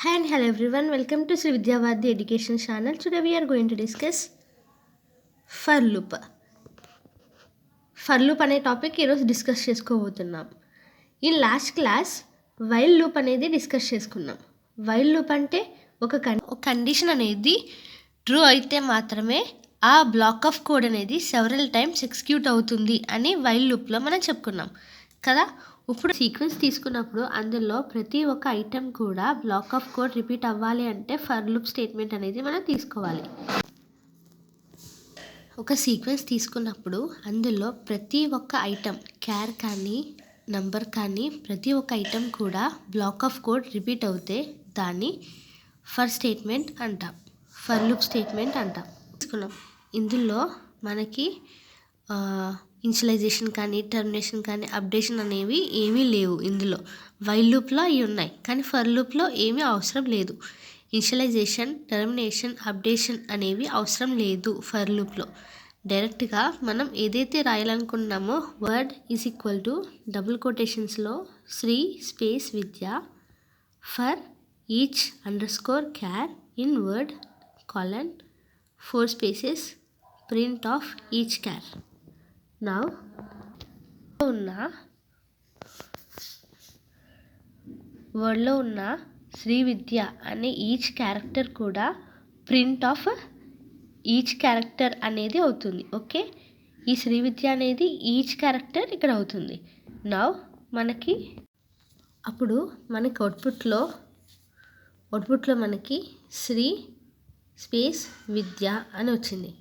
Hi and hello everyone, welcome to Sri Vidyavadi Education channel. Today we are going to discuss for loop. For loop అనే topic ఈరోజు discuss చేసుకోబోతున్నాం. ఈ last class while loop అనేది discuss చేసుకున్నాం. While loop అంటే ఒక condition అనేది true అయితే మాత్రమే ఆ బ్లాక్ ఆఫ్ కోడ్ అనేది సెవరల్ టైమ్స్ ఎగ్జిక్యూట్ అవుతుంది అని వైల్ లూప్లో మనం చెప్పుకున్నాం కదా. ఇప్పుడు సీక్వెన్స్ తీసుకున్నప్పుడు అందులో ప్రతి ఒక్క ఐటెం కూడా బ్లాక్ ఆఫ్ కోడ్ రిపీట్ అవ్వాలి అంటే ఫర్ లూప్ స్టేట్మెంట్ అనేది మనం తీసుకోవాలి. ఒక సీక్వెన్స్ తీసుకున్నప్పుడు అందులో ప్రతి ఒక్క ఐటెం క్యార్ కానీ నంబర్ కానీ ప్రతి ఒక్క ఐటెం కూడా బ్లాక్ ఆఫ్ కోడ్ రిపీట్ అవుతే దాన్ని ఫర్ స్టేట్మెంట్ అంటాం, ఫర్ లూప్ స్టేట్మెంట్ అంటాం. తీసుకున్నాం ఇందులో మనకి ఇనిషియలైజేషన్ కానీ టర్మినేషన్ కానీ అప్డేషన్ అనేవి ఏమీ లేవు. ఇందులో వైల్ లూప్లో అవి ఉన్నాయి కానీ ఫర్ లూప్లో ఏమీ అవసరం లేదు. ఇనిషియలైజేషన్ టర్మినేషన్ అప్డేషన్ అనేవి అవసరం లేదు ఫర్ లూప్లో. డైరెక్ట్గా మనం ఏదైతే రాయాలనుకున్నామో word is equal to double కొటేషన్స్లో Sri space Vidya for each underscore char in word colon 4 spaces print of each char. Now వర్డ్లో ఉన్న శ్రీ విద్య అనే ఈచ్ క్యారెక్టర్ కూడా ప్రింట్ ఆఫ్ ఈచ్ క్యారెక్టర్ అనేది అవుతుంది. ఓకే, ఈ శ్రీ విద్య అనేది ఈచ్ క్యారెక్టర్ ఇక్కడ అవుతుంది. నౌ మనకి అప్పుడు మనకి అవుట్పుట్లో మనకి శ్రీ స్పేస్ విద్య అని వచ్చింది.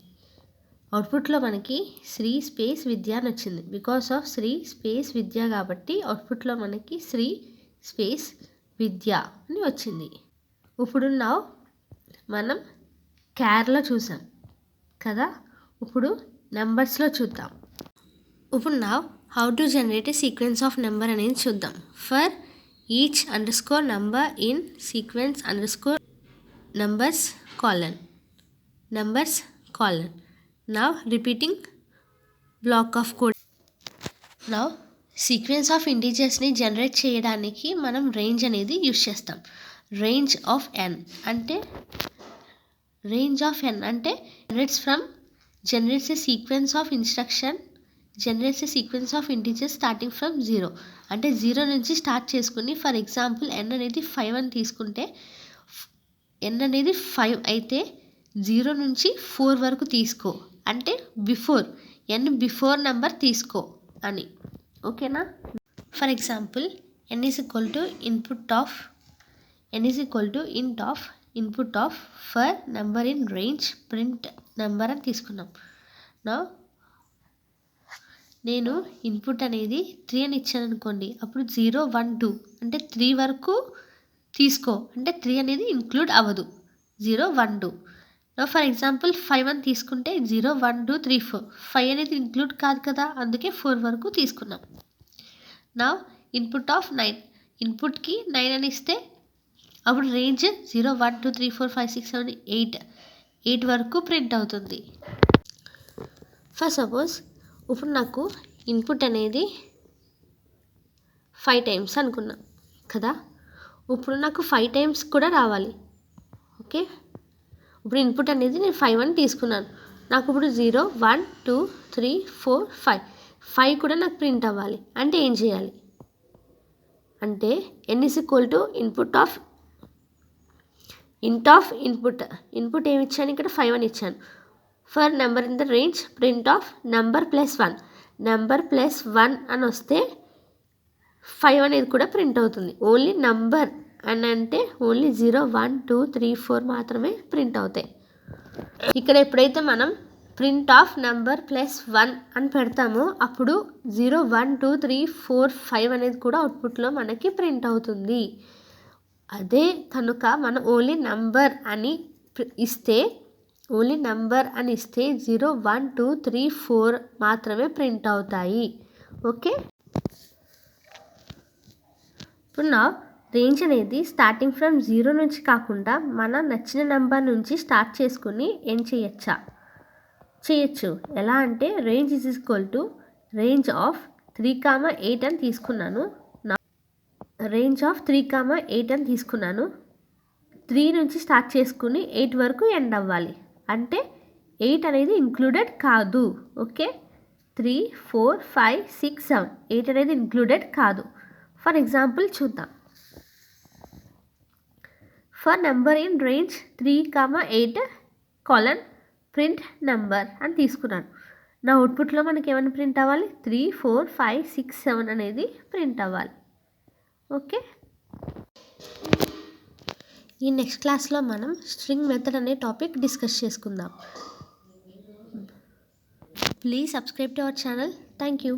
అవుట్పుట్లో మనకి శ్రీ స్పేస్ విద్య అని వచ్చింది. బికాస్ ఆఫ్ శ్రీ స్పేస్ విద్య కాబట్టి అవుట్పుట్లో మనకి శ్రీ స్పేస్ విద్య అని వచ్చింది. ఇప్పుడు నౌ మనం క్యార్లో చూసాం కదా. ఇప్పుడు నెంబర్స్లో చూద్దాం. ఇప్పుడు now how to generate a sequence of number అనేది చూద్దాం. For each underscore number in sequence underscore numbers colon. Now repeating block of code. Now sequence of ఇంటీజర్స్ని జనరేట్ చేయడానికి మనం రేంజ్ అనేది యూజ్ చేస్తాం. రేంజ్ ఆఫ్ ఎన్ అంటే generates A sequence of generates A sequence of integers starting from 0. అంటే 0 నుంచి start చేసుకుని for example ఎన్ అనేది 5 అని తీసుకుంటే ఎన్ అనేది 5 అయితే 0 నుంచి 4 వరకు తీసుకో అంటే బిఫోర్ నెంబర్ తీసుకో అని. ఓకేనా. For example n is equal to input of for number in range print number అని తీసుకున్నాం. నా నేను ఇన్పుట్ అనేది 3 అని ఇచ్చాను అనుకోండి. అప్పుడు 0 1 2 అంటే 3 వరకు తీసుకో అంటే 3 అనేది ఇంక్లూడ్ అవ్వదు. 0 1 2. ఫర్ ఎగ్జాంపుల్ 5 అని తీసుకుంటే 0 1 2 3 4 5 అనేది ఇంక్లూడ్ కాదు కదా, అందుకే 4 వరకు తీసుకున్నాం. నా ఇన్పుట్ ఆఫ్ 9 ఇన్పుట్కి 9 అని ఇస్తే అప్పుడు రేంజ్ 0 1 2 3 4 5 6 7 8 వరకు ప్రింట్ అవుతుంది. ఫర్ సపోజ్ ఇప్పుడు నాకు ఇన్పుట్ అనేది 5 టైమ్స్ అనుకున్నా కదా. ఇప్పుడు నాకు 5 టైమ్స్ కూడా రావాలి. ఓకే, ఇప్పుడు ఇన్పుట్ అనేది నేను 5 అని తీసుకున్నాను. నాకు ఇప్పుడు 0 1 2 3 4 5 కూడా నాకు ప్రింట్ అవ్వాలి. అంటే ఏం చేయాలి అంటే n is equal to input of input ఏమి ఇచ్చాను ఇక్కడ 5 అని ఇచ్చాను. For number in the range print of number plus 1 అని వస్తే 5 అనేది కూడా ప్రింట్ అవుతుంది. ఓన్లీ నంబర్ అని అంటే ఓన్లీ 0 1 2 3 4 మాత్రమే ప్రింట్ అవుతాయి. ఇక్కడ ఎప్పుడైతే మనం ప్రింట్ ఆఫ్ నెంబర్ ప్లస్ 1 అని పెడతామో అప్పుడు 0 1 2 3 4 5 అనేది కూడా అవుట్పుట్లో మనకి ప్రింట్ అవుతుంది. అదే కనుక మనం ఓన్లీ నంబర్ అని ఇస్తే 0 1 2 3 4 మాత్రమే ప్రింట్ అవుతాయి. ఓకే, ఇప్పుడు నా రేంజ్ అనేది స్టార్టింగ్ ఫ్రమ్ 0 నుంచి కాకుండా మన నచ్చిన నెంబర్ నుంచి స్టార్ట్ చేసుకుని ఏం చేయొచ్చు. ఎలా అంటే range is equal to range of 3 8 అని తీసుకున్నాను. రేంజ్ ఆఫ్ 3 8 అని తీసుకున్నాను. 3 నుంచి స్టార్ట్ చేసుకుని 8 వరకు ఎండ్ అవ్వాలి. అంటే 8 అనేది ఇంక్లూడెడ్ కాదు. ఓకే, 3, 4, 5, 6, 7 8 అనేది ఇంక్లూడెడ్ కాదు. ఫర్ ఎగ్జాంపుల్ చూద్దాం. For number in range 3, 8 print number అని తీసుకున్నాను. నా అవుట్పుట్లో మనకి ఏమైనా ప్రింట్ అవ్వాలి? 3, 4, 5, 6, 7 అనేది ప్రింట్ అవ్వాలి. ఓకే, ఈ నెక్స్ట్ క్లాస్లో మనం స్ట్రింగ్ మెథడ్ అనే టాపిక్ డిస్కస్ చేసుకుందాం. Please subscribe to our channel. Thank you.